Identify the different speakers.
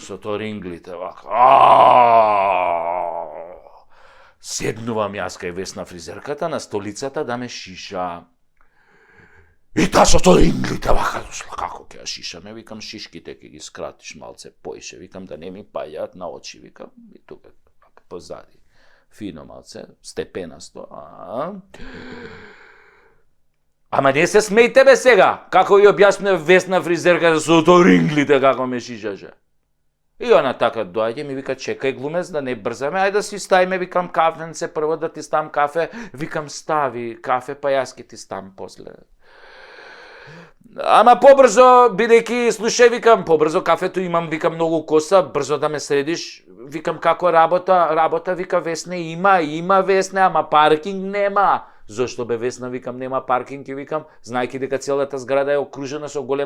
Speaker 1: со торинглите, вака. Седнувам јас кај Весна фризерката на столицата да ме шиша. И та со торинглите, вака, дошла, како ќе ја шишаме, викам, шишките ќе ги скратиш малце поише, викам, да не ми паѓаат на очи, викам, и тука, вака, позади, фино малце, степенасто, Ама не се смејте бе сега, како ја објаснува Весна фризерката со торинглите, како ме шишаше. И она така доаѓа ми вика, чекај глумец, да не брзаме, ајде да си ставиме, викам, кафенце, прво да ти ставам кафе, викам, стави кафе, па јас ќе ти ставам после. Ама побрзо, бидејќи, слушај, викам, побрзо кафето имам, викам, многу коса, брзо да ме средиш, викам, како работа, вика, Весна, има Весна, ама паркинг нема. Зошто бе, Весна, викам, нема паркинг, и викам, знајќи дека целата зграда е окружена со голем